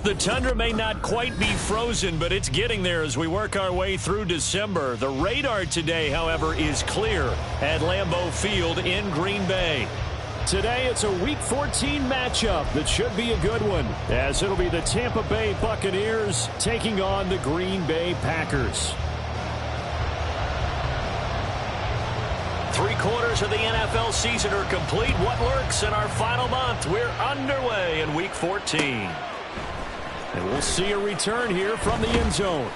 The tundra may not quite be frozen, but it's getting there as we work our way through December. The radar today, however, is clear at Lambeau Field in Green Bay. Today, it's a Week 14 matchup that should be a good one, as it'll be the Tampa Bay Buccaneers taking on the Green Bay Packers. 3/4 of the NFL season are complete. What lurks in our final month? We're underway in Week 14. And we'll see a return here from the end zone.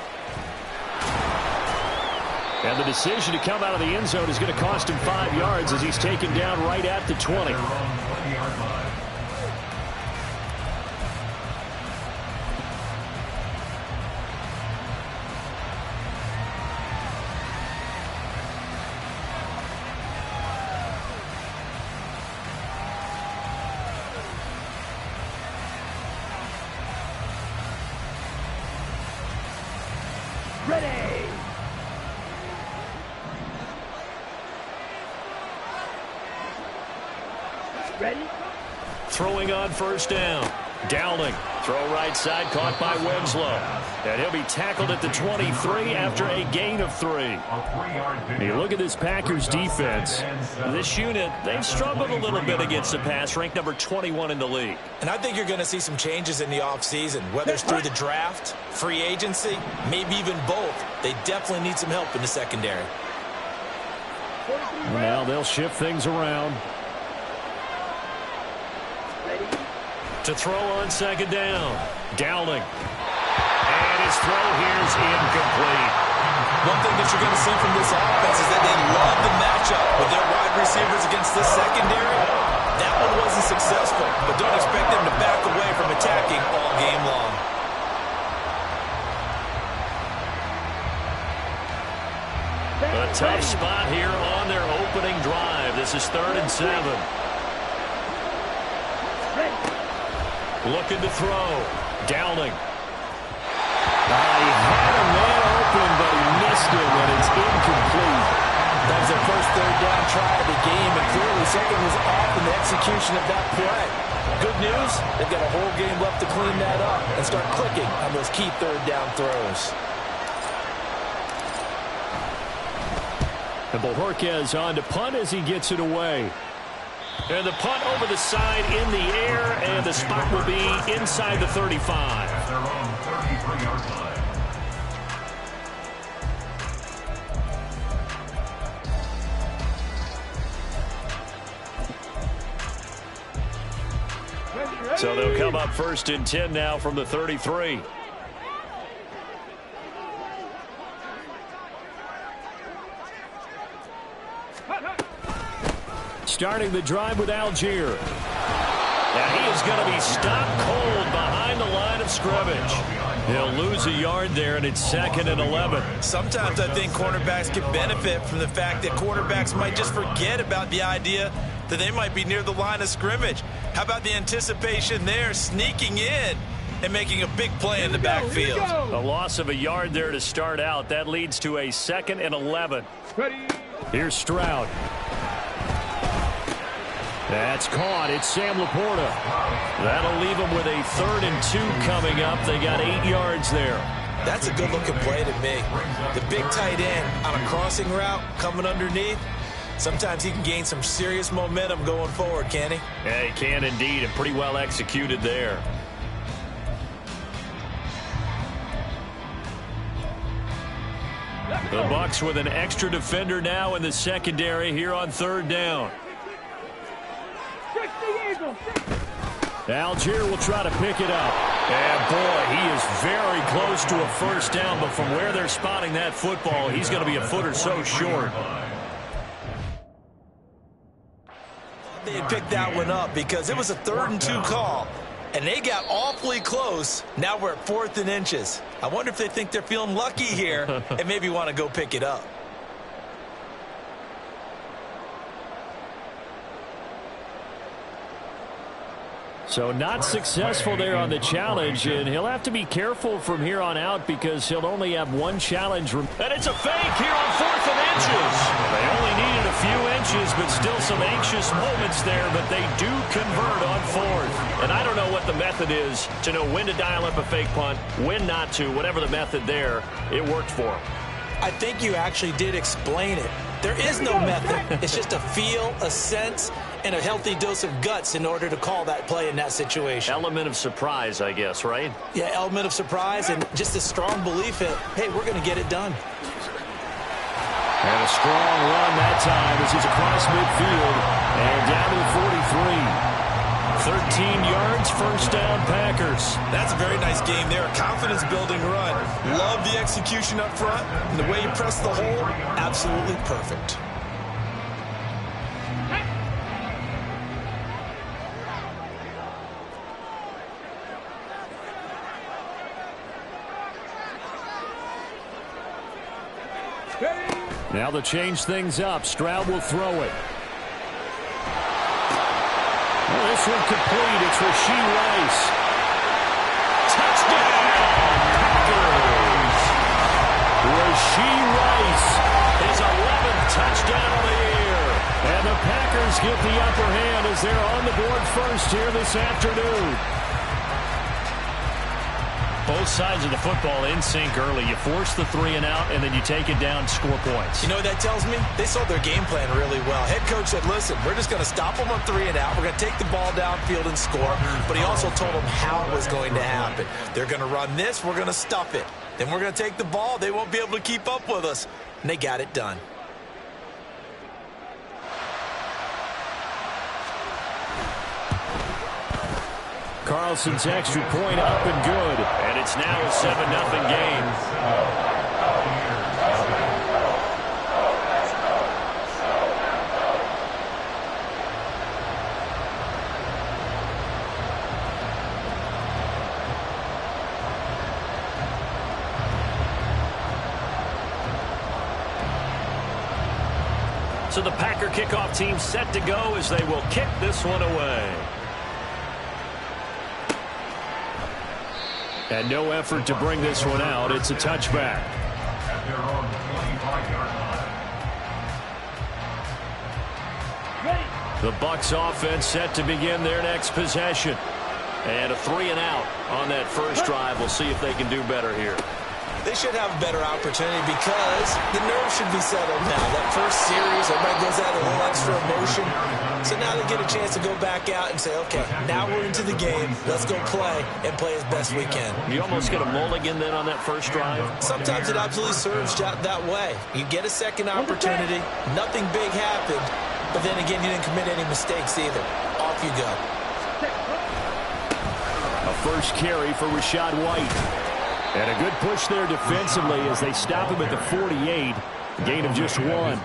And the decision to come out of the end zone is going to cost him 5 yards as he's taken down right at the 20. Ready. Ready. Throwing on first down. Dowling. Throw right side caught by Winslow. And he'll be tackled at the 23 after a gain of 3. You look at this Packers defense. This unit, they've struggled a little bit against the pass, ranked number 21 in the league. And I think you're going to see some changes in the offseason, whether it's through the draft, free agency, maybe even both. They definitely need some help in the secondary. Now they'll shift things around. To throw on second down. Dowling. And his throw here is incomplete. One thing that you're going to see from this offense is that they love the matchup with their wide receivers against this secondary. That one wasn't successful, but don't expect them to back away from attacking all game long. A tough spot here on their opening drive. This is 3rd and 7. Looking to throw. Dowling. He had a man open, but he missed him, and it's incomplete. That was their first 3rd down try of the game, and clearly something was off in the execution of that play. Good news, they've got a whole game left to clean that up and start clicking on those key 3rd down throws. And Bojorquez on to punt as he gets it away. And the punt over the side in the air, and the spot will be inside the 35. Their own 33-yard line. So they'll come up 1st and 10 now from the 33. Starting the drive with Algier. And he is going to be stopped cold behind the line of scrimmage. He'll lose a yard there, and it's 2nd and 11. Sometimes I think cornerbacks can benefit from the fact that quarterbacks might just forget about the idea that they might be near the line of scrimmage. How about the anticipation there, sneaking in and making a big play in the backfield? A loss of a yard there to start out. That leads to a 2nd and 11. Here's Stroud. That's caught. It's Sam Laporta. That'll leave them with a 3rd and 2 coming up. They got 8 yards there. That's a good-looking play to me. The big tight end on a crossing route coming underneath. Sometimes he can gain some serious momentum going forward, can he? Yeah, he can indeed, and pretty well executed there. The Bucs with an extra defender now in the secondary here on 3rd down. Algier will try to pick it up. And boy, he is very close to a first down, but from where they're spotting that football, he's going to be a foot or so short. They had picked that one up because it was a 3rd and 2 call, and they got awfully close. Now we're at 4th and inches. I wonder if they think they're feeling lucky here and maybe want to go pick it up. So not successful there on the challenge, and he'll have to be careful from here on out because he'll only have one challenge. And it's a fake here on 4th and inches. They only needed a few inches, but still some anxious moments there, but they do convert on 4th. And I don't know what the method is to know when to dial up a fake punt, when not to, whatever the method there, it worked for him. I think you actually did explain it. There is no method. It's just a feel, a sense, and a healthy dose of guts in order to call that play in that situation. Element of surprise, I guess, right? Yeah, element of surprise and just a strong belief that, hey, we're going to get it done. And a strong run that time as he's across midfield and down to the 43. 13 yards, first down, Packers. That's a very nice game there. A confidence-building run. Love the execution up front. And the way you press the hole, absolutely perfect. Now to change things up, Stroud will throw it. Well, this one complete. It's Rashee Rice. Touchdown, Packers! Rashee Rice, his 11th touchdown of the year. And the Packers get the upper hand as they're on the board first here this afternoon. Both sides of the football in sync early. You force the 3 and out, and then you take it down, score points. You know what that tells me? They sold their game plan really well. Head coach said, listen, we're just going to stop them on 3 and out. We're going to take the ball downfield and score. But he also told them how it was going to happen. They're going to run this. We're going to stuff it. Then we're going to take the ball. They won't be able to keep up with us. And they got it done. Carlson's extra point up and good. And it's now a 7-0 game. So the Packer kickoff team set to go as they will kick this one away. And no effort to bring this one out. It's a touchback. At their own 25-yard line. The Bucs offense set to begin their next possession. And a 3 and out on that first drive. We'll see if they can do better here. They should have a better opportunity because the nerves should be settled now. That first series, everybody goes out with a little extra emotion. So now they get a chance to go back out and say, okay, now we're into the game. Let's go play and play as best we can. You almost get a mulligan then on that first drive? Sometimes it absolutely serves that way. You get a second opportunity. Nothing big happened. But then again, you didn't commit any mistakes either. Off you go. A first carry for Rachaad White. And a good push there defensively as they stop him at the 48. Gain of just 1.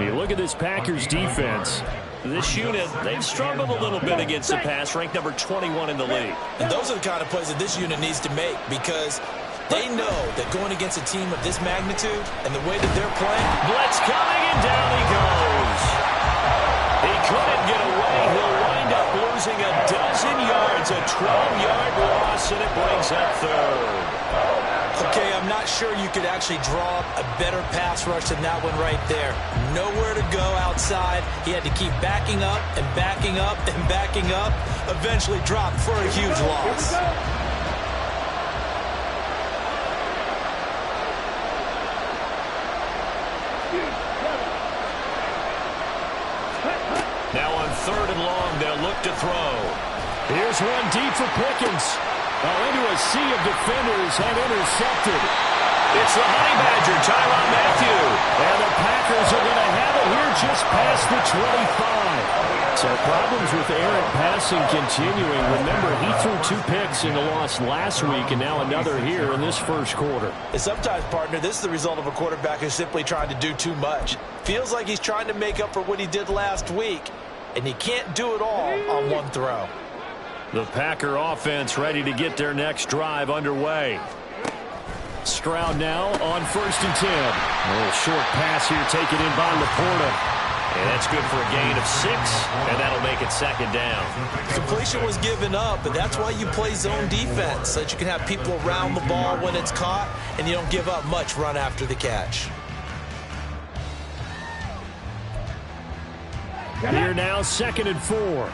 You look at this Packers defense. This unit, they've struggled a little bit against the pass, ranked number 21 in the league. And those are the kind of plays that this unit needs to make because they know that going against a team of this magnitude and the way that they're playing. Blitz coming, and down he goes. He couldn't get away. He'll wind up losing a dozen yards, a 12-yard loss, and it brings up third. Okay, I'm not sure you could actually draw up a better pass rush than that one right there. Nowhere to go outside. He had to keep backing up and backing up and backing up. Eventually dropped for a huge loss. Now on 3rd and long, they'll look to throw. Here's one deep for Pickens. Into a sea of defenders and intercepted. It's the Honey Badger, Tyrann Mathieu. And the Packers are going to have it here just past the 25. So problems with errant passing continuing. Remember, he threw 2 picks in the loss last week and now another here in this first quarter. And sometimes, partner, this is the result of a quarterback who's simply trying to do too much. Feels like he's trying to make up for what he did last week, and he can't do it all on one throw. The Packer offense ready to get their next drive underway. Stroud now on 1st and 10. A little short pass here taken in by Laporta. And that's good for a gain of 6, and that'll make it 2nd down. Completion was given up, but that's why you play zone defense, so that you can have people around the ball when it's caught, and you don't give up much run after the catch. Here now, 2nd and 4.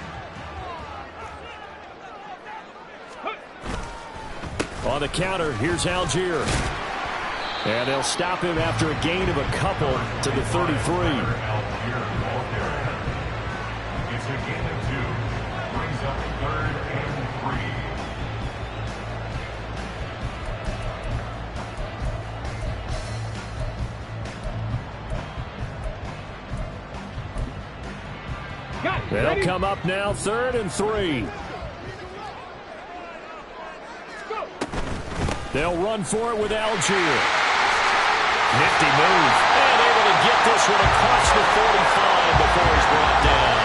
On the counter, here's Algier. And they'll stop him after a gain of a couple to the 33. It's a gain of 2. Brings up 3rd and 3. They'll come up now, 3rd and 3. They'll run for it with Algier. Nifty move. And able to get this one across the 45 before he's brought down.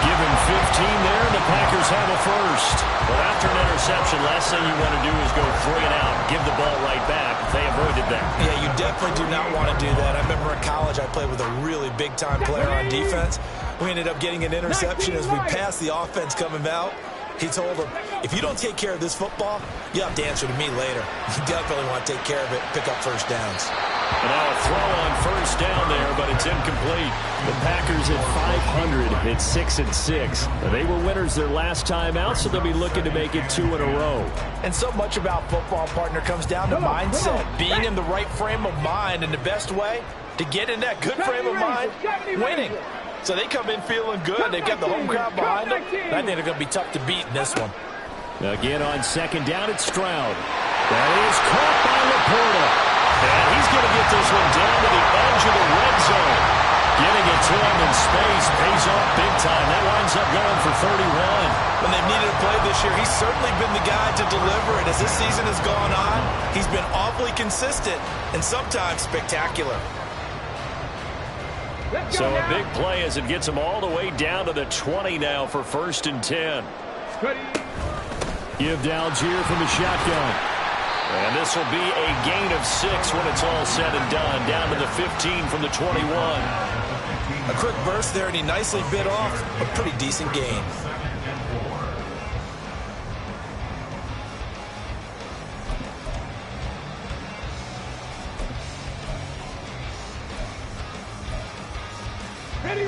Give him 15 there, and the Packers have a first. But after an interception, last thing you want to do is go 3 and out, give the ball right back. They avoided that. Yeah, you definitely do not want to do that. I remember in college I played with a really big-time player on defense. We ended up getting an interception as we passed the offense coming out. He told him, if you don't take care of this football, you have to answer to me later. You definitely want to take care of it, pick up first downs. And now a throw on first down there, but it's incomplete. The Packers at 500 at 6-6. They were winners their last time out, so they'll be looking to make it 2 in a row. And so much about football, partner, comes down to mindset. Being in the right frame of mind, and the best way to get in that good frame of mind, winning. So they come in feeling good. They've got the home crowd behind them. I think they're going to be tough to beat in this one. Again on second down, it's Stroud. That is caught by Laporta. And he's going to get this one down to the edge of the red zone. Getting it to him in space pays off big time. That winds up going for 31. When they've needed a play this year, he's certainly been the guy to deliver it. As this season has gone on, he's been awfully consistent and sometimes spectacular. So a big play as it gets him all the way down to the 20 now for 1st and 10. Give to Algier from the shotgun. And this will be a gain of 6 when it's all said and done. Down to the 15 from the 21. A quick burst there, and he nicely bit off a pretty decent gain.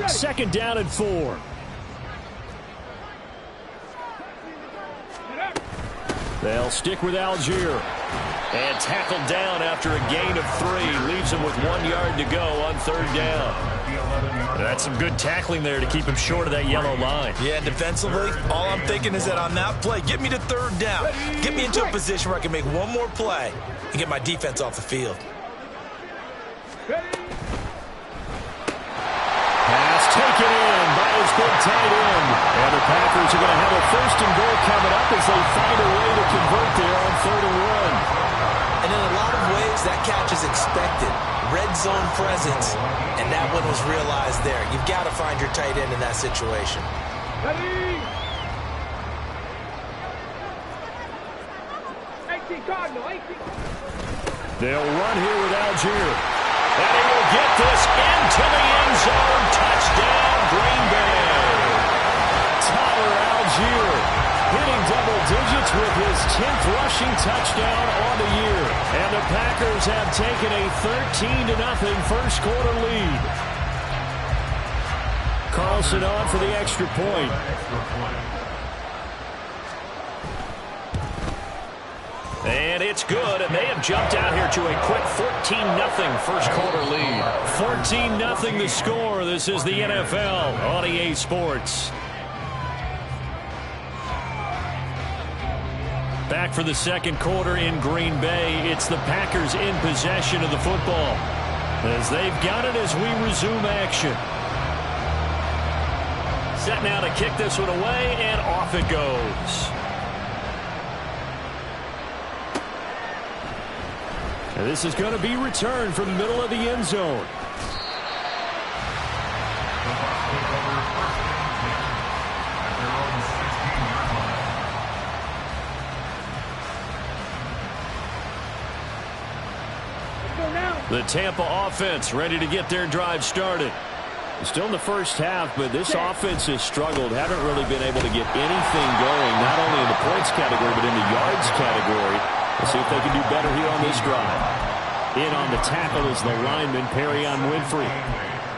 Second down and 4. They'll stick with Algier. And tackled down after a gain of 3. Leaves him with 1 yard to go on 3rd down. That's some good tackling there to keep him short of that yellow line. Yeah, defensively, all I'm thinking is that on that play, get me to 3rd down. Get me into a position where I can make one more play and get my defense off the field. Pass taken in by his big tight end. And the Packers are going to have a 1st and goal coming up as they find a way to convert there on 3rd and 1. And in a lot of ways, that catch is expected. Red zone presence, and that one was realized there. You've got to find your tight end in that situation. They'll run here with Algier. And he will get this into the end zone. Touchdown, Green Bay. Tyler Algier hitting double digits with his 10th rushing touchdown on the year. And the Packers have taken a 13-0 first quarter lead. Carlson on for the extra point. And it's good, and they have jumped out here to a quick 14-0 first quarter lead. 14-0 the score. This is the NFL on EA Sports. Back for the second quarter in Green Bay. It's the Packers in possession of the football as they've got it as we resume action. Set now to kick this one away, and off it goes. And this is going to be returned from the middle of the end zone. The Tampa offense ready to get their drive started. Still in the first half, but this offense has struggled. Haven't really been able to get anything going, not only in the points category, but in the yards category. We'll see if they can do better here on this drive. In on the tackle is the lineman, Perrion Winfrey.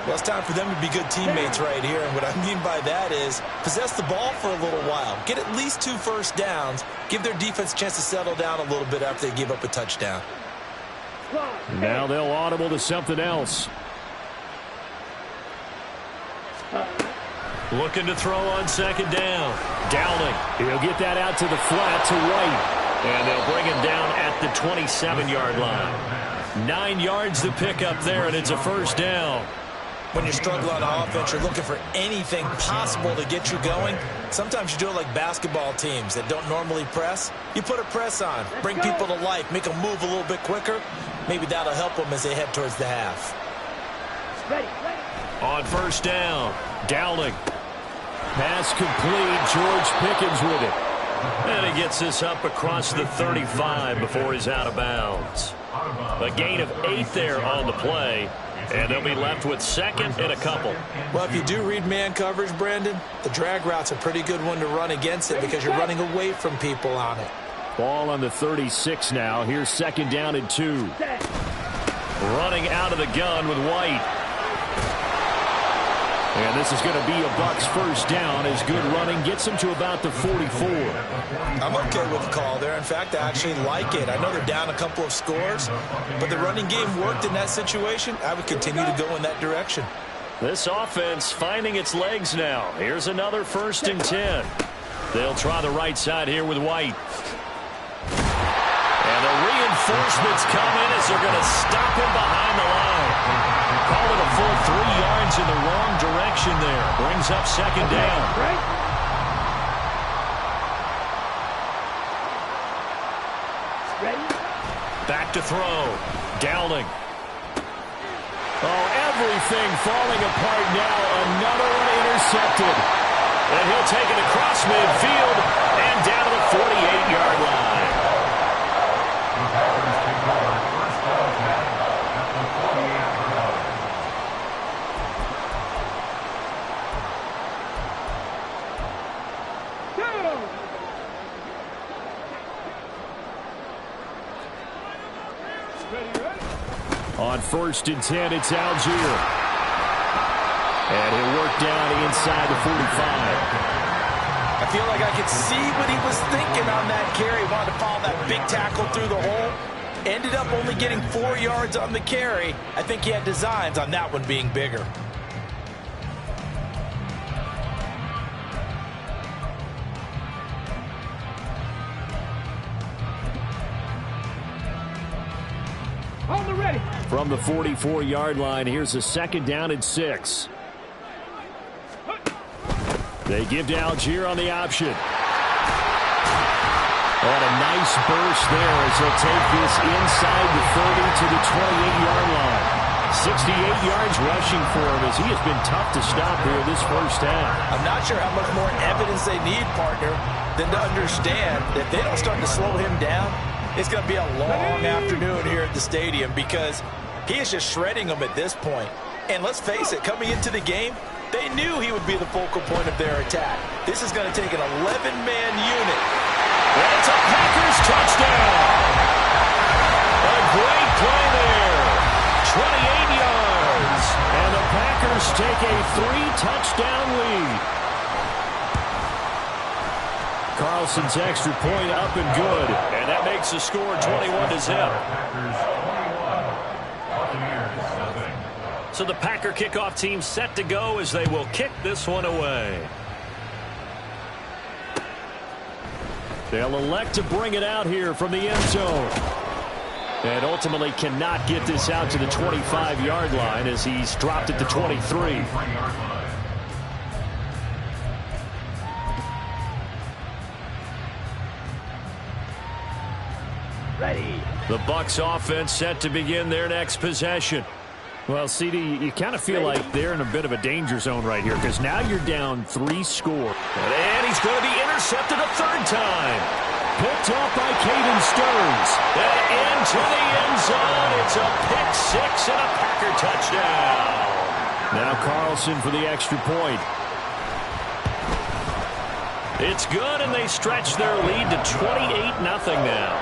Well, it's time for them to be good teammates right here, and what I mean by that is possess the ball for a little while. Get at least 2 first downs. Give their defense a chance to settle down a little bit after they give up a touchdown. Now they'll audible to something else. Looking to throw on second down. Dowling. He'll get that out to the flat to White. And they'll bring him down at the 27-yard line. 9 yards to pick up there, and it's a first down. When you struggle on offense, you're looking for anything possible to get you going. Sometimes you do it like basketball teams that don't normally press. You put a press on, bring people to life, make them move a little bit quicker. Maybe that'll help them as they head towards the half. On first down, Dowling. Pass complete. George Pickens with it. And he gets this up across the 35 before he's out of bounds. A gain of 8 there on the play. And they'll be left with second and a couple. Well, if you do read man coverage, Brandon, the drag route's a pretty good one to run against it because you're running away from people on it. Ball on the 36 now. Here's second down and 2. Running out of the gun with White. And this is going to be a Bucs first down as good running gets them to about the 44. I'm okay with the call there. In fact, I actually like it. I know they're down a couple of scores, but the running game worked in that situation. I would continue to go in that direction. This offense finding its legs now. Here's another 1st and 10. They'll try the right side here with White. And the reinforcements come in as they're going to stop him behind the line. Call it a full 3 yards in the wrong direction there. Brings up second down. Back to throw. Dowling. Oh, everything falling apart now. Another one intercepted. And he'll take it across midfield and down to the 48-yard line. On 1st and 10, it's Algier. And he'll work down inside the 45. I feel like I could see what he was thinking on that carry. Wanted to follow that big tackle through the hole. Ended up only getting 4 yards on the carry. I think he had designs on that one being bigger. From the 44-yard line, here's a second down and 6. They give to Algier on the option. And a nice burst there as he'll take this inside the 30 to the 28-yard line. 68 yards rushing for him as he has been tough to stop here this first half. I'm not sure how much more evidence they need, partner, than to understand that if they don't start to slow him down, it's going to be a long afternoon here at the stadium because he is just shredding them at this point. And let's face it, coming into the game, they knew he would be the focal point of their attack. This is going to take an 11-man unit. And it's a Packers touchdown. A great play there. 28 yards. And the Packers take a 3-touchdown lead. Carlson's extra point up and good. And that makes the score 21-0. So the Packer kickoff team set to go as they will kick this one away. They'll elect to bring it out here from the end zone. And ultimately cannot get this out to the 25-yard line as he's dropped at the 23. Ready. The Bucs offense set to begin their next possession. Well, CD, you kind of feel like they're in a bit of a danger zone right here because now you're down 3 scores. And he's going to be intercepted a 3rd time. Picked off by Caden Stearns. And into the end zone. It's a pick 6 and a Packer touchdown. Now Carlson for the extra point. It's good, and they stretch their lead to 28-0 now.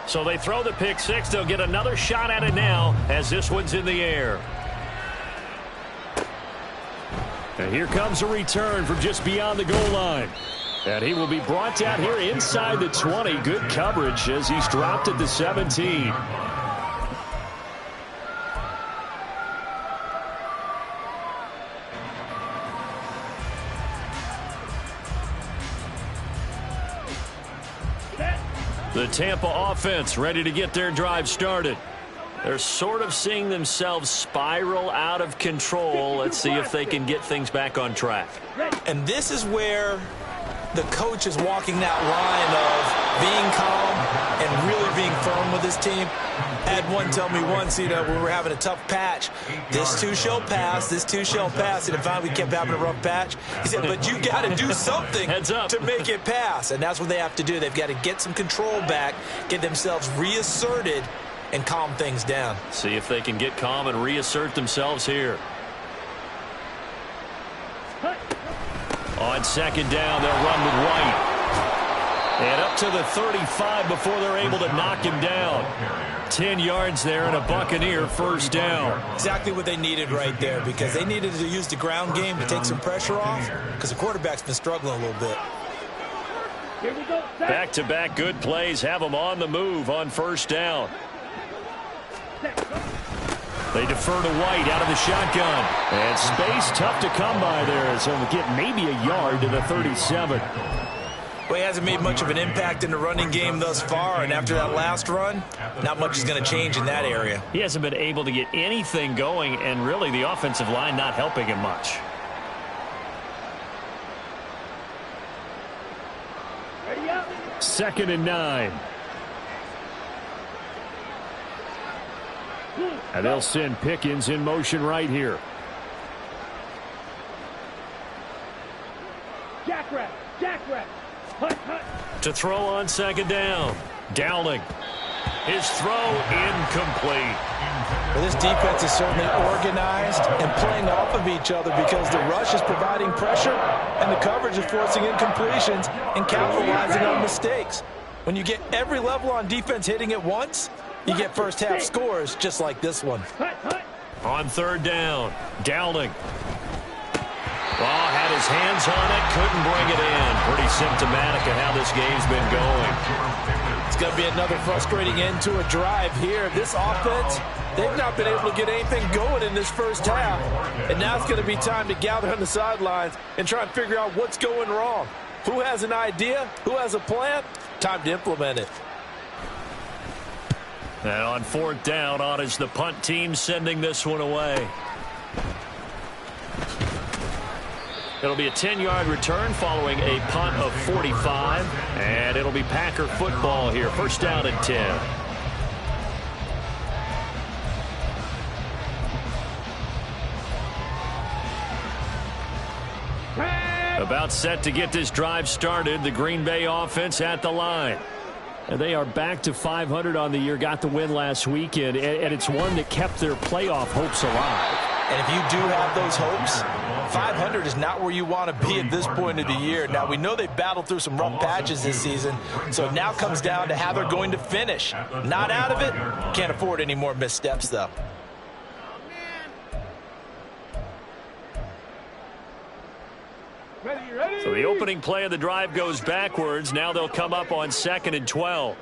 So they throw the pick six. They'll get another shot at it now as this one's in the air. And here comes a return from just beyond the goal line. And he will be brought down here inside the 20. Good coverage as he's dropped at the 17. The Tampa offense ready to get their drive started. They're sort of seeing themselves spiral out of control. Let's see if they can get things back on track. And this is where the coach is walking that line of being calm and really being firm with his team. I had one tell me once, we were having a tough patch. This too shall pass, this too shall pass. And finally we kept having a rough patch. He said, but you got to do something to make it pass. And that's what they have to do. They've got to get some control back, get themselves reasserted, and calm things down. See if they can get calm and reassert themselves here. On second down, they'll run with White. And up to the 35 before they're able to knock him down. 10 yards there and a Buccaneer first down. Exactly what they needed right there, because they needed to use the ground game to take some pressure off, because the quarterback's been struggling a little bit. Here we go. Back-to-back good plays have them on the move on first down. They defer to White out of the shotgun. And space tough to come by there. So we'll get maybe a yard to the 37. Well, he hasn't made much of an impact in the running game thus far. And after that last run, not much is going to change in that area. He hasn't been able to get anything going. And really the offensive line not helping him much. Ready up. 2nd and 9. And they'll send Pickens in motion right here. Jackrabbit. Hunt. To throw on second down. Dowling. His throw incomplete. Well, this defense is certainly organized and playing off of each other, because the rush is providing pressure and the coverage is forcing incompletions and capitalizing on mistakes. When you get every level on defense hitting at once, you get first half scores just like this one. On third down, Dowling. Had his hands on it, couldn't bring it in. Pretty symptomatic of how this game's been going. It's going to be another frustrating end to a drive here. This offense, they've not been able to get anything going in this first half. And now it's going to be time to gather on the sidelines and try and figure out what's going wrong. Who has an idea? Who has a plan? Time to implement it. And on fourth down, on is the punt team sending this one away. It'll be a 10-yard return following a punt of 45. And it'll be Packer football here. First down and 10. About set to get this drive started. The Green Bay offense at the line. And they are back to 500 on the year. Got the win last weekend. And it's one that kept their playoff hopes alive. And if you do have those hopes, 500 is not where you want to be at this point of the year. Now, we know they've battled through some rough patches this season, so it now comes down to how they're going to finish. Not out of it. Can't afford any more missteps, though. Ready. So the opening play of the drive goes backwards. Now they'll come up on 2nd and 12.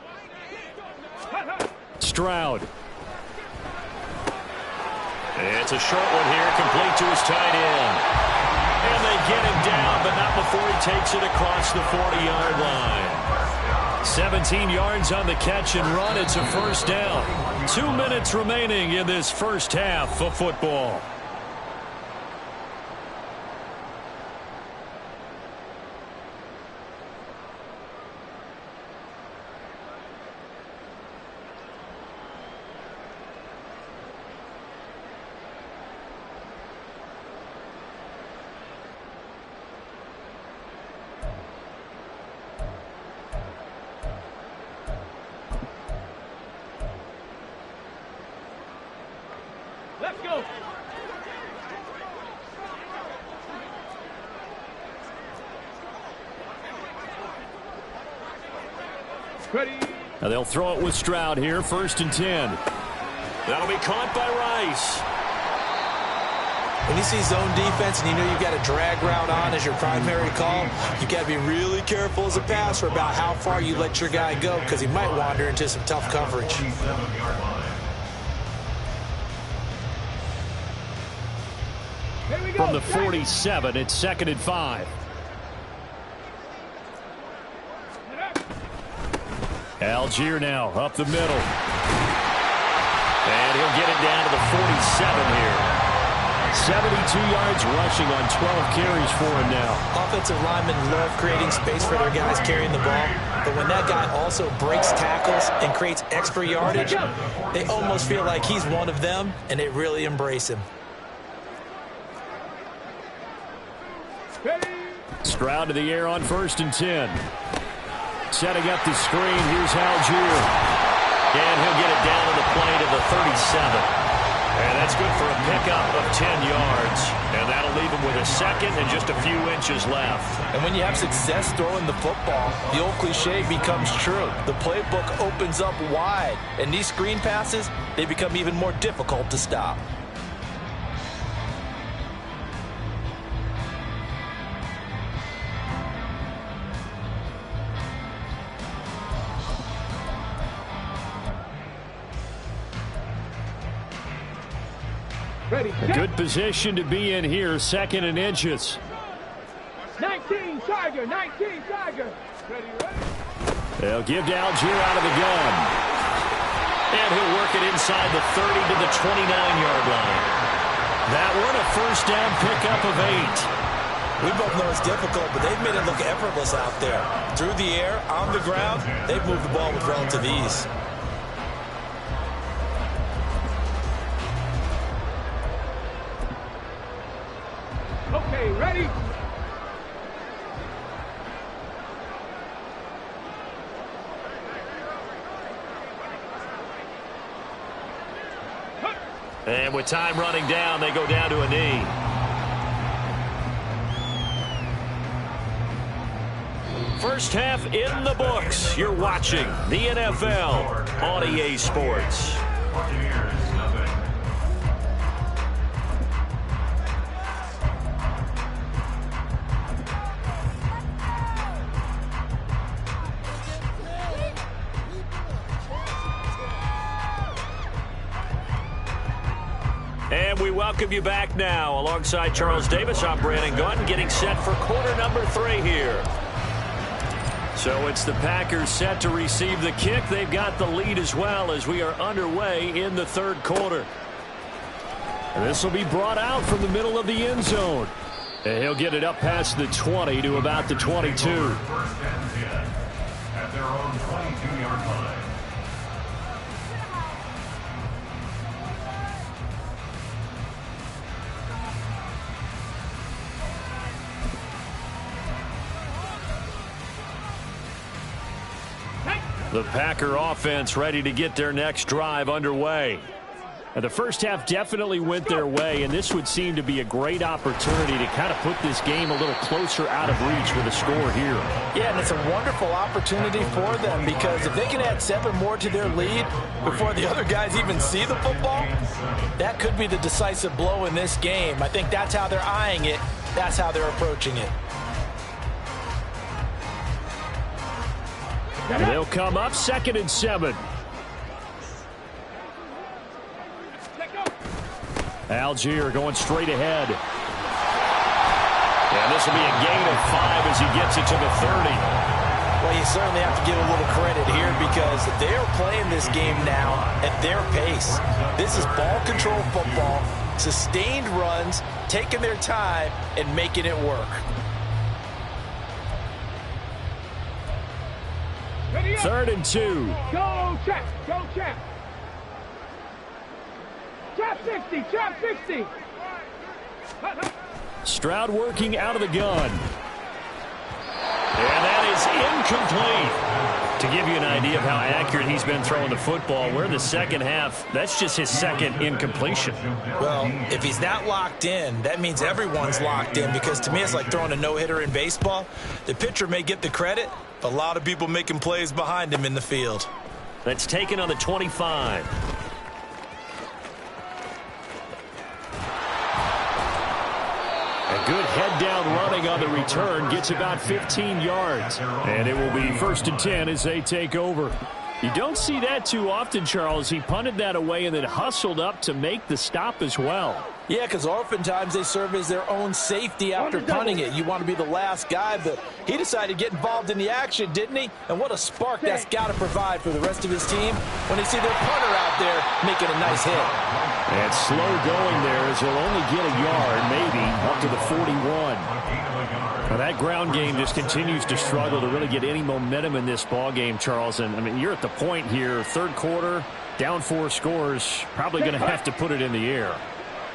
Stroud. It's a short one here, complete to his tight end. And they get him down, but not before he takes it across the 40-yard line. 17 yards on the catch and run. It's a first down. 2 minutes remaining in this first half of football. Let's go. Ready. Now they'll throw it with Stroud here, 1st and 10. That'll be caught by Rice. When you see zone defense and you know you've got a drag route on as your primary call, you've got to be really careful as a passer about how far you let your guy go because he might wander into some tough coverage. From the 47, it's 2nd and 5. Algier now up the middle. And he'll get it down to the 47 here. 72 yards rushing on 12 carries for him now. Offensive linemen love creating space for their guys carrying the ball. But when that guy also breaks tackles and creates extra yardage, they almost feel like he's one of them, and they really embrace him. Stroud to the air on 1st and 10. Setting up the screen. Here's Algier. And he'll get it down to the play to the 37. And that's good for a pickup of 10 yards. And that'll leave him with a second and just a few inches left. And when you have success throwing the football, the old cliche becomes true. The playbook opens up wide. And these screen passes, they become even more difficult to stop. Ready, A good position to be in here, 2nd and inches. 19 Tiger, 19 Tiger. Ready. They'll give to Algier out of the gun. And he'll work it inside the 30 to the 29-yard line. That one a 1st down pickup of 8. We both know it's difficult, but they've made it look effortless out there. Through the air, on the ground, they've moved the ball with relative ease. Okay, ready? And with time running down, they go down to a knee. First half in the books. You're watching the NFL on EA Sports. And we welcome you back now. Alongside Charles Davis, I'm Brandon Gunn, getting set for quarter number 3 here. So it's the Packers set to receive the kick. They've got the lead as well as we are underway in the 3rd quarter. And this will be brought out from the middle of the end zone. And he'll get it up past the 20 to about the 22. First and 10 at their own 22-yard line. The Packer offense ready to get their next drive underway. And the first half definitely went their way, and this would seem to be a great opportunity to kind of put this game a little closer out of reach with a score here. Yeah, and it's a wonderful opportunity for them because if they can add 7 more to their lead before the other guys even see the football, that could be the decisive blow in this game. I think that's how they're eyeing it. That's how they're approaching it. They'll come up 2nd and 7. Algier going straight ahead. And this will be a gain of 5 as he gets it to the 30. Well, you certainly have to give a little credit here because they're playing this game now at their pace. This is ball control football, sustained runs, taking their time, and making it work. 3rd and 2. Go, Chap. Go, Chap. Chap 60. Chap 60. Stroud working out of the gun. And that is incomplete. To give you an idea of how accurate he's been throwing the football, we're in the second half. That's just his 2nd incompletion. Well, if he's not locked in, that means everyone's locked in because to me it's like throwing a no-hitter in baseball. The pitcher may get the credit, but a lot of people making plays behind him in the field. That's taken on the 25. A good head-down running on the return. Gets about 15 yards. And it will be 1st and 10 as they take over. You don't see that too often, Charles. He punted that away and then hustled up to make the stop as well. Yeah, because oftentimes they serve as their own safety after punting it. You want to be the last guy, but he decided to get involved in the action, didn't he? And what a spark that's got to provide for the rest of his team when they see their punter out there making a nice hit. And slow going there as he'll only get a yard, maybe, up to the 41. Now that ground game just continues to struggle to really get any momentum in this ball game, Charles. And, I mean, you're at the point here, third quarter, down 4 scores, probably going to have to put it in the air.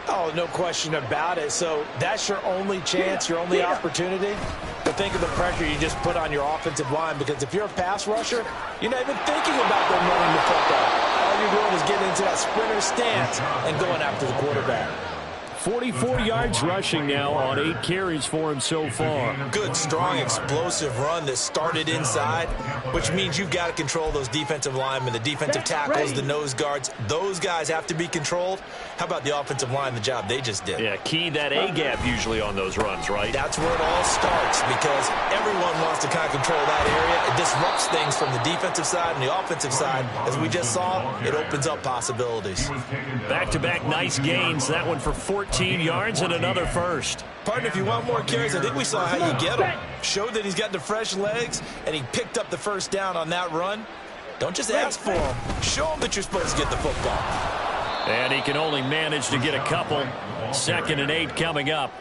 Oh, no question about it. So that's your only chance, your only opportunity. But think of the pressure you just put on your offensive line, because if you're a pass rusher, you're not even thinking about them running the football. All you're doing is getting into that sprinter stance and going after the quarterback. 44 yards rushing now on 8 carries for him so far. Good, strong, explosive run that started inside, which means you've got to control those defensive linemen, the defensive tackles, the nose guards. Those guys have to be controlled. How about the offensive line, the job they just did? Yeah, key that A-gap usually on those runs, right? That's where it all starts, because everyone wants to kind of control that area. It disrupts things from the defensive side and the offensive side. As we just saw, it opens up possibilities. Back-to-back nice gains. That one for 14 yards and another first. Partner, if you want more carries, I think we saw how you get him. Showed that he's got the fresh legs, and he picked up the first down on that run. Don't just ask for him. Show him that you're supposed to get the football. And he can only manage to get a couple. 2nd and 8 coming up.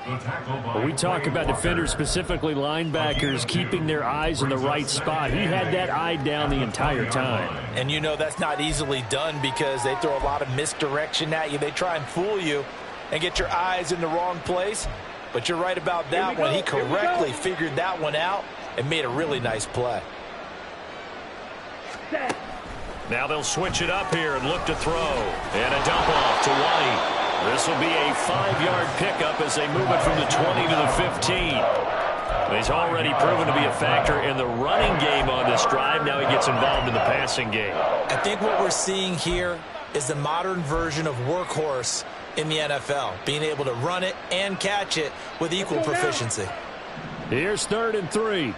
But we talk about defenders, specifically linebackers, keeping their eyes in the right spot. He had that eye down the entire time. And you know that's not easily done, because they throw a lot of misdirection at you. They try and fool you and get your eyes in the wrong place. But you're right about that one. He correctly figured that one out and made a really nice play. Now they'll switch it up here and look to throw. And a dump off to White. This will be a 5-yard pickup as they move it from the 20 to the 15. He's already proven to be a factor in the running game on this drive. Now he gets involved in the passing game. I think what we're seeing here is the modern version of workhorse in the NFL, being able to run it and catch it with equal proficiency. Here's 3rd and 3.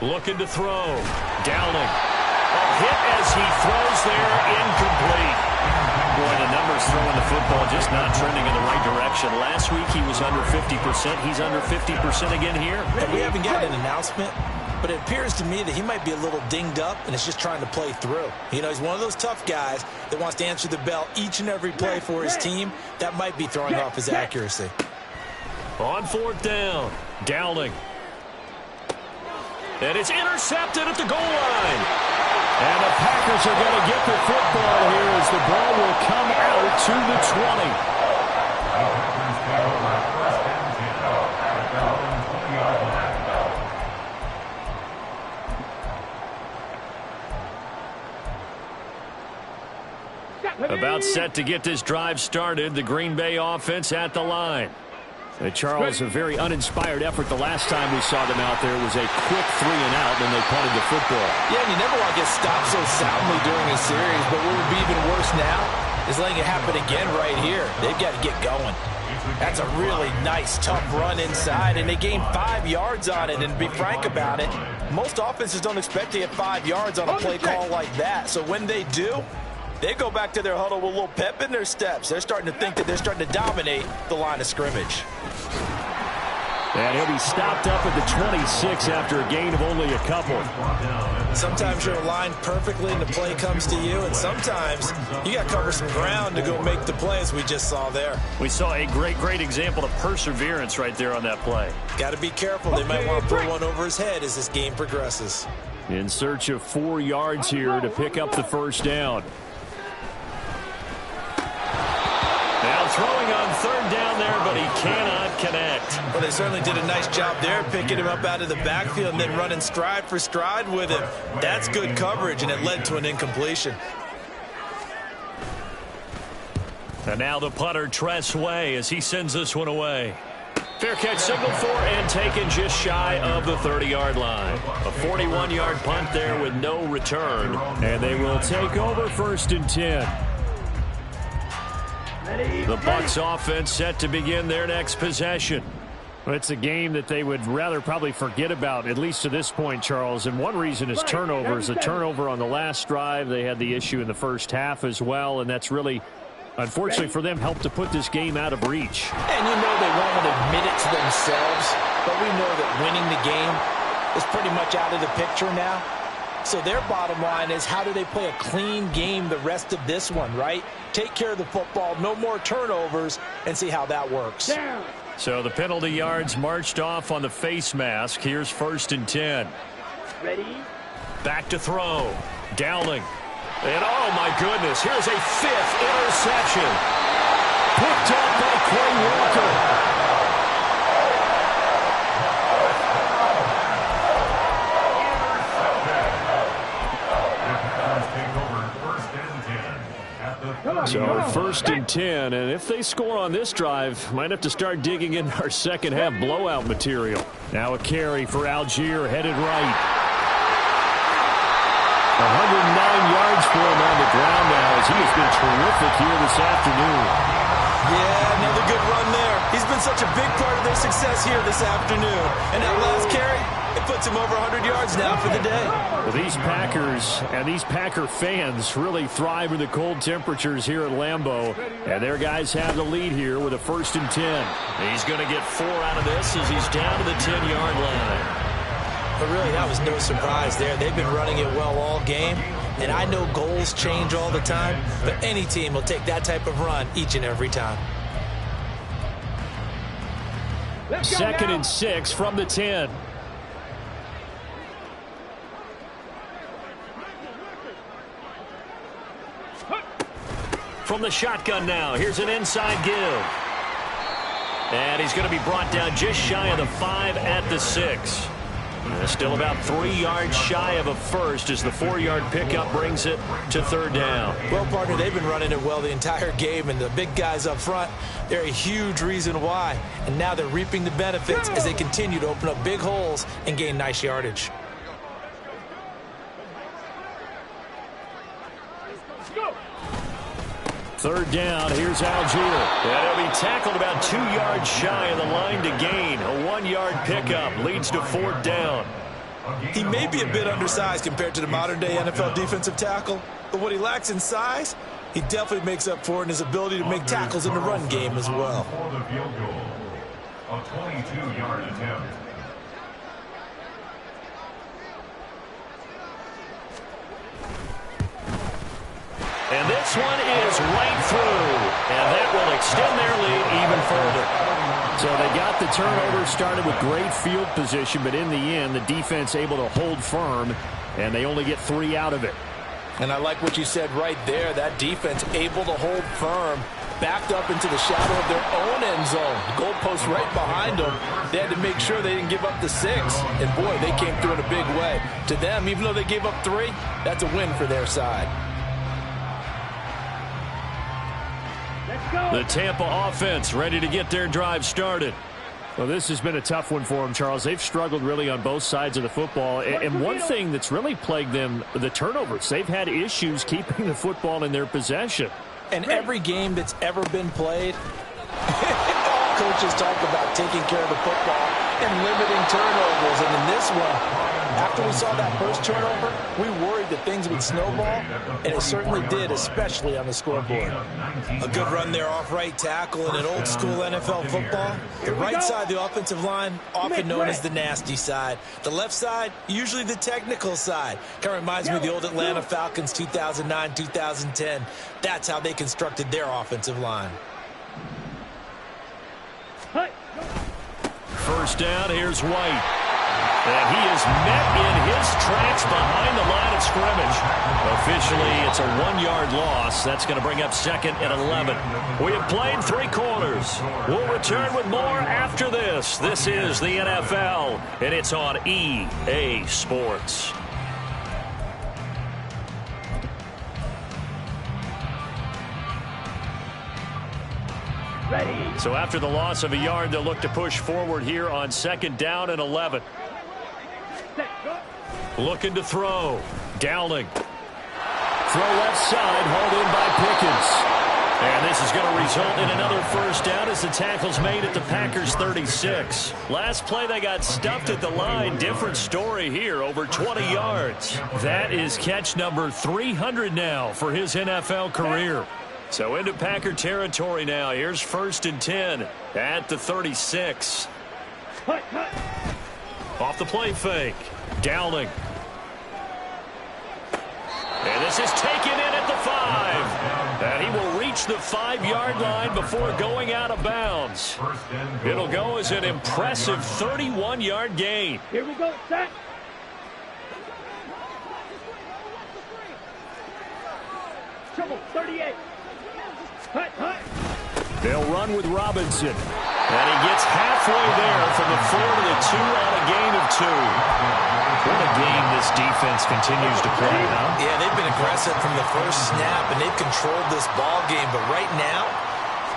Looking to throw. Downing. A hit as he throws there, incomplete. Boy, the numbers throwing the football just not trending in the right direction. Last week he was under 50%. He's under 50% again here. And we haven't gotten an announcement, but it appears to me that he might be a little dinged up and is just trying to play through. You know, he's one of those tough guys that wants to answer the bell each and every play for his team. That might be throwing off his accuracy. On 4th down, Downing. And it's intercepted at the goal line. And the Packers are going to get the football here as the ball will come out to the 20. About set to get this drive started, the Green Bay offense at the line. Charles, a very uninspired effort the last time we saw them out there. It was a quick 3 and out, and they punted the football. Yeah, and you never want to get stopped so soundly during a series, but what would be even worse now is letting it happen again right here. They've got to get going. That's a really nice, tough run inside, and they gained 5 yards on it. And to be frank about it, most offenses don't expect to get 5 yards on a play call like that. So when they do, they go back to their huddle with a little pep in their steps. They're starting to think that they're starting to dominate the line of scrimmage. And he'll be stopped up at the 26 after a gain of only a couple. Sometimes you're aligned perfectly and the play comes to you, and sometimes you got to cover some ground to go make the play, as we just saw there. We saw a great example of perseverance right there on that play. Got to be careful. They might want to put one over his head as this game progresses. In search of 4 yards here to pick up the first down. Now throwing on 3rd down there, but he cannot connect. Well, they certainly did a nice job there, picking him up out of the backfield and then running stride for stride with him. That's good coverage, and it led to an incompletion. And now the punter, Tress Way, as he sends this one away. Fair catch signaled for and taken just shy of the 30-yard line. A 41-yard punt there with no return. And they will take over 1st and 10. The Bucs offense set to begin their next possession. Well, it's a game that they would rather probably forget about, at least to this point, Charles. And one reason is turnovers. A turnover on the last drive. They had the issue in the first half as well, and that's really, unfortunately for them, helped to put this game out of reach. And you know they won't admit it to themselves, but we know that winning the game is pretty much out of the picture now. So their bottom line is, how do they play a clean game the rest of this one, right? Take care of the football, no more turnovers, and see how that works. So the penalty yards marched off on the face mask. Here's 1st and 10. Ready? Back to throw. Dowling. And oh my goodness, here's a 5th interception. Picked up by Quay Walker. So 1st and 10, and if they score on this drive, might have to start digging in our second half blowout material. Now a carry for Algier, headed right. 109 yards for him on the ground now, as he has been terrific here this afternoon. Yeah, another good run there. He's been such a big part of their success here this afternoon. And that last carry, it puts him over 100 yards now for the day. Well, these Packers and these Packer fans really thrive in the cold temperatures here at Lambeau. And their guys have the lead here with a 1st and 10. He's going to get 4 out of this as he's down to the 10-yard line. But really, that was no surprise there. They've been running it well all game. And I know goals change all the time, but any team will take that type of run each and every time. 2nd and 6 from the 10. From the shotgun now, here's an inside give. And he's going to be brought down just shy of the 5 at the 6. Still about 3 yards shy of a first as the 4-yard pickup brings it to 3rd down. Well, partner, they've been running it well the entire game, and the big guys up front, they're a huge reason why. And now they're reaping the benefits as they continue to open up big holes and gain nice yardage. Let's go. 3rd down, here's Algier. And he'll be tackled about 2 yards shy of the line to gain. A 1-yard pickup leads to 4th down. He may be a bit undersized compared to the modern-day NFL defensive tackle, but what he lacks in size, he definitely makes up for in his ability to make tackles in the run game as well. For the field goal, a 22-yard attempt. And this one is right through. And that will extend their lead even further. So they got the turnover started with great field position, but in the end, the defense able to hold firm, and they only get 3 out of it. And I like what you said right there. That defense able to hold firm, backed up into the shadow of their own end zone. The goalpost right behind them. They had to make sure they didn't give up the 6. And, boy, they came through in a big way. To them, even though they gave up 3, that's a win for their side. The Tampa offense ready to get their drive started. Well, this has been a tough one for them, Charles. They've struggled really on both sides of the football. And one thing that's really plagued them, the turnovers. They've had issues keeping the football in their possession. And every game that's ever been played, all coaches talk about taking care of the football and limiting turnovers. And in this one, after we saw that first turnover, we worried that things would snowball, and it certainly did, especially on the scoreboard. A good run there off right tackle in an old-school NFL football. The right side of the offensive line, often known as the nasty side. The left side, usually the technical side. Kind of reminds me of the old Atlanta Falcons 2009-2010. That's how they constructed their offensive line. First down, here's White. And he is met in his tracks behind the line of scrimmage. Officially, it's a 1-yard loss. That's going to bring up 2nd and 11. We have played 3 quarters. We'll return with more after this. This is the NFL, and it's on EA Sports. Ready. So after the loss of a yard, they'll look to push forward here on 2nd down and 11. Set. Go. Looking to throw. Dowling. Throw left side, hauled in by Pickens. And this is going to result in another first down as the tackle's made at the Packers 36. Last play they got stuffed at the line. Different story here, over 20 yards. That is catch number 300 now for his NFL career. So into Packer territory now. Here's 1st and 10 at the 36. Hut, hut. Off the play fake. Dowling. And this is taken in at the 5. And he will reach the 5-yard line before going out of bounds. It'll go as an impressive 31-yard gain. Here we go. Set. Trouble. 38. Hut, hut. They'll run with Robinson. And he gets halfway there from the 4 to the 2 on a gain of 2. What a game this defense continues to play, huh? Yeah, they've been aggressive from the first snap, and they've controlled this ball game. But right now,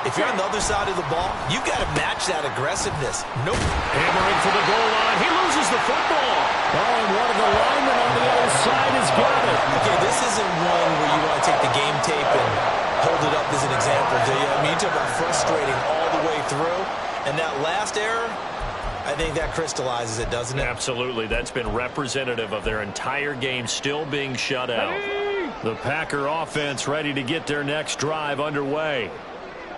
if you're on the other side of the ball, you've got to match that aggressiveness. Nope. Hammering for the goal line. He loses the football. Oh, and one of the linemen on the other side has got it. Okay, this isn't one where you want to take the game tape and hold it up as an example, do you? I mean, you talk about frustrating all the way through. And that last error, I think that crystallizes it, doesn't it? Absolutely. That's been representative of their entire game still being shut out. The Packer offense ready to get their next drive underway.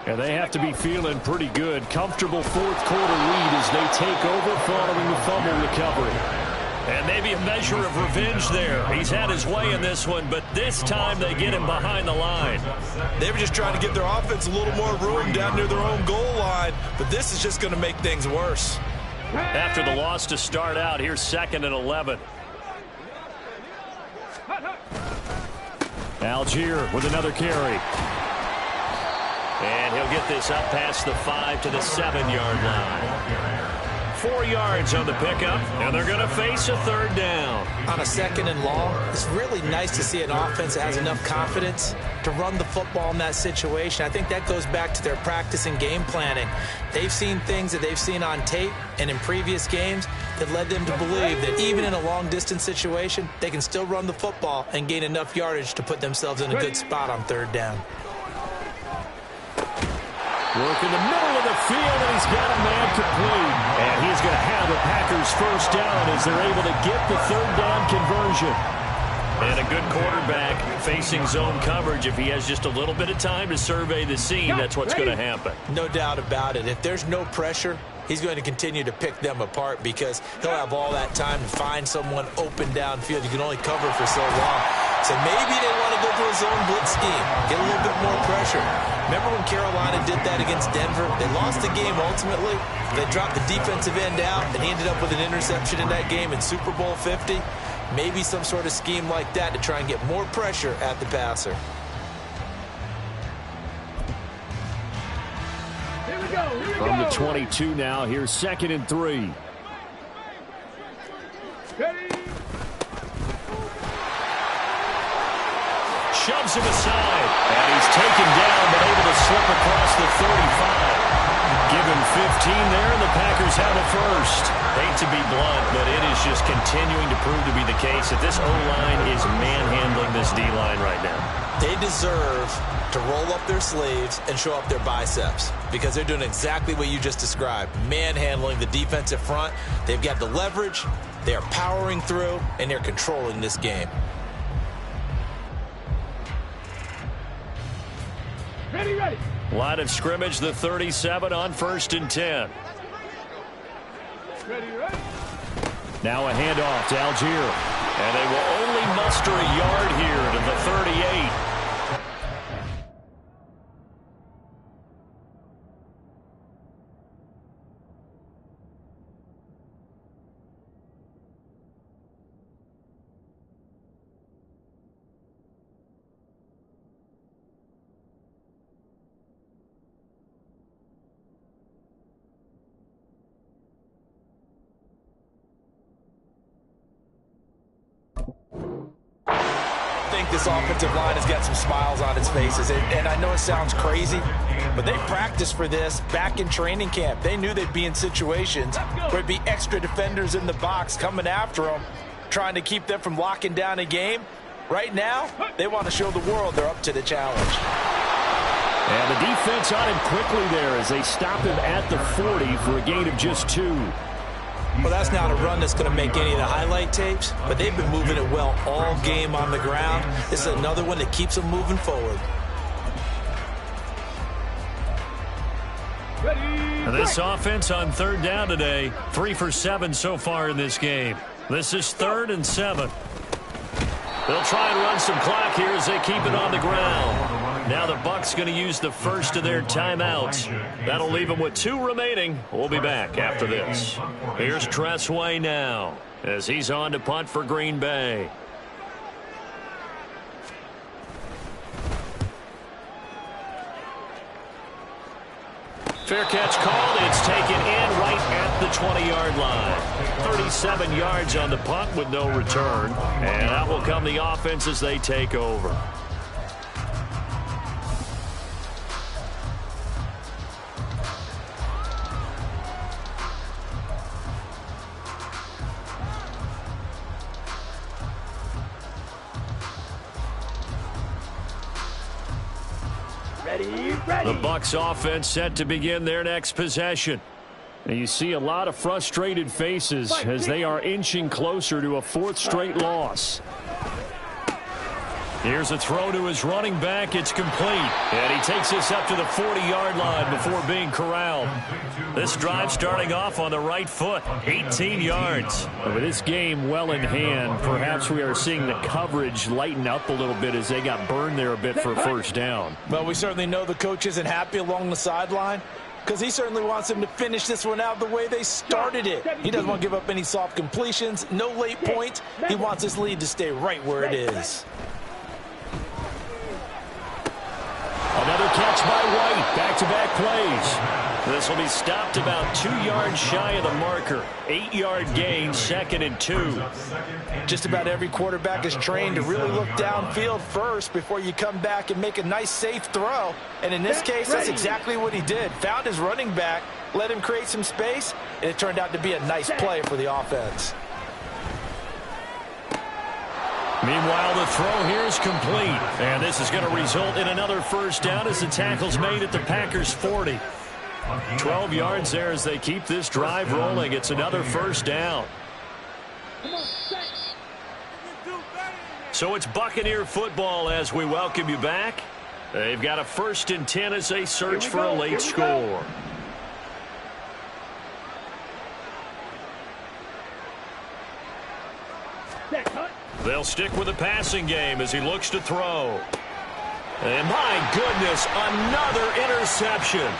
And they have to be feeling pretty good. Comfortable 4th quarter lead as they take over following the fumble recovery. And maybe a measure of revenge there. He's had his way in this one, but this time they get him behind the line. They were just trying to give their offense a little more room down near their own goal line, but this is just going to make things worse. After the loss to start out, here's 2nd and 11. Algier with another carry. And he'll get this up past the 5 to the 7-yard line. 4 yards on the pickup, and they're going to face a 3rd down. On a 2nd and long, it's really nice to see an offense that has enough confidence to run the football in that situation. I think that goes back to their practice and game planning. They've seen things that they've seen on tape and in previous games that led them to believe that even in a long-distance situation, they can still run the football and gain enough yardage to put themselves in a good spot on 3rd down. Work in the middle of the field, and he's got a man complete. And he's going to have the Packers first down as they're able to get the 3rd down conversion. And a good quarterback facing zone coverage. If he has just a little bit of time to survey the scene, that's what's going to happen. No doubt about it. If there's no pressure, he's going to continue to pick them apart because he'll have all that time to find someone open downfield. You can only cover for so long. So maybe they want to go to a zone blitz scheme, get a little bit more pressure. Remember when Carolina did that against Denver? They lost the game ultimately. They dropped the defensive end out, and he ended up with an interception in that game in Super Bowl 50. Maybe some sort of scheme like that to try and get more pressure at the passer. Here we go. Here we From go. the 22 now, here's 2nd and 3. Ready. Shoves him aside, and he's taken down but able to slip across the 35. Give him 15 there, and the Packers have a first. Hate to be blunt, but it is just continuing to prove to be the case that this O-line is manhandling this D-line right now. They deserve to roll up their sleeves and show up their biceps because they're doing exactly what you just described, manhandling the defensive front. They've got the leverage, they're powering through, and they're controlling this game. Ready, ready. Line of scrimmage, the 37 on 1st and 10. Ready, ready. Now a handoff to Algier. And they will only muster a yard here to the 38. think this offensive line has got some smiles on its faces. And I know it sounds crazy, but they practiced for this back in training camp. They knew they'd be in situations where there'd be extra defenders in the box coming after them, trying to keep them from locking down a game. Right now, they want to show the world they're up to the challenge. And the defense on him quickly there as they stop him at the 40 for a gain of just 2. Well, that's not a run that's going to make any of the highlight tapes, but they've been moving it well all game on the ground. This is another one that keeps them moving forward. And this offense on 3rd down today, 3 for 7 so far in this game. This is 3rd and 7. They'll try and run some clock here as they keep it on the ground. Now the Bucs going to use the first of their timeouts. That'll leave them with 2 remaining. We'll be back after this. Here's Tressway now as he's on to punt for Green Bay. Fair catch called. It's taken in right at the 20-yard line. 37 yards on the punt with no return. And out will come the offense as they take over. The Bucs offense set to begin their next possession. And you see a lot of frustrated faces as they are inching closer to a 4th straight loss. Here's a throw to his running back. It's complete. And he takes this up to the 40-yard line before being corralled. This drive starting off on the right foot. 18 yards. With this game well in hand, perhaps we are seeing the coverage lighten up a little bit as they got burned there a bit for a 1st down. Well, we certainly know the coach isn't happy along the sideline because he certainly wants them to finish this one out the way they started it. He doesn't want to give up any soft completions, no late points. He wants his lead to stay right where it is. Another catch by White. Back-to-back plays. This will be stopped about 2 yards shy of the marker. 8-yard gain, 2nd and 2. Just about every quarterback is trained to really look downfield first before you come back and make a nice, safe throw. And in this case, that's exactly what he did. Found his running back, let him create some space, and it turned out to be a nice play for the offense. Meanwhile, the throw here is complete. And this is going to result in another 1st down as the tackle's made at the Packers' 40. 12 yards there as they keep this drive rolling. It's another 1st down. So it's Buccaneer football as we welcome you back. They've got a 1st and 10 as they search for a late score. They'll stick with the passing game as he looks to throw. And my goodness, another interception.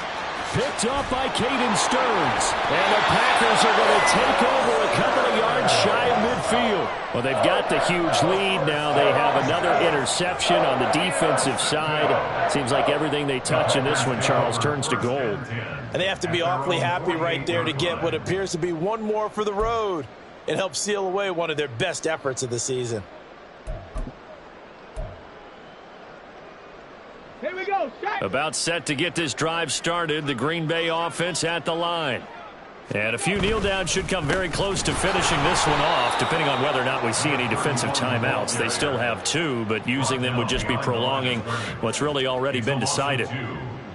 Picked up by Caden Stearns. And the Packers are going to take over a couple of yards shy of midfield. Well, they've got the huge lead. Now they have another interception on the defensive side. Seems like everything they touch in this one, Charles, turns to gold. And they have to be awfully happy right there to get what appears to be one more for the road. It helps seal away one of their best efforts of the season. Here we go. About set to get this drive started. The Green Bay offense at the line. And a few kneel downs should come very close to finishing this one off, depending on whether or not we see any defensive timeouts. They still have 2, but using them would just be prolonging what's really already been decided.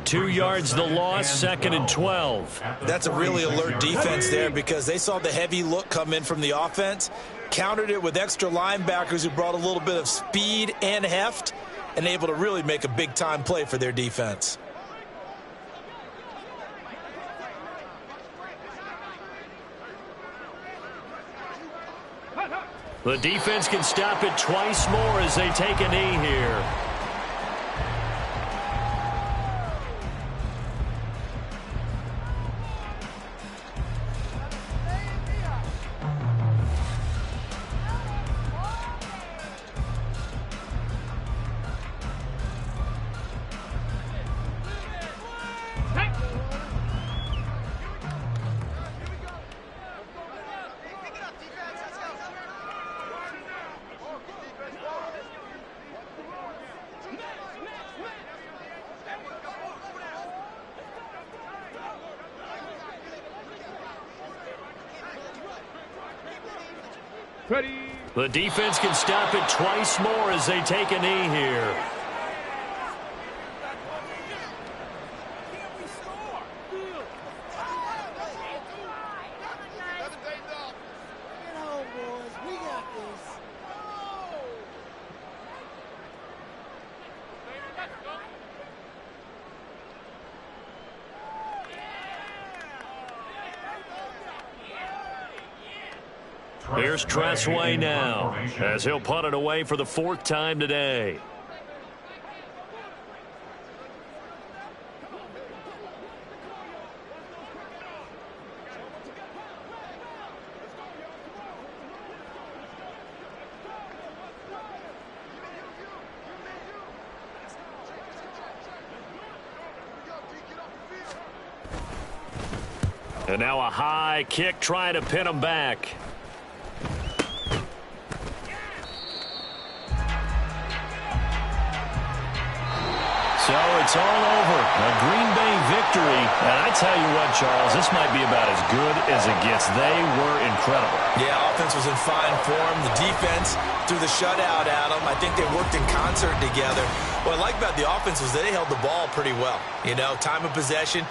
2 yards the loss, 2nd and 12. That's a really alert defense there because they saw the heavy look come in from the offense, countered it with extra linebackers who brought a little bit of speed and heft, and able to really make a big-time play for their defense. The defense can stop it twice more as they take a knee here. Ready. The defense can stop it twice more as they take a knee here. Here's Tressway now, as he'll punt it away for the 4th time today. And now a high kick trying to pin him back. So it's all over. A Green Bay victory. And I tell you what, Charles, this might be about as good as it gets. They were incredible. Yeah, offense was in fine form. The defense threw the shutout at them. I think they worked in concert together. What I like about the offense was that they held the ball pretty well. You know, time of possession.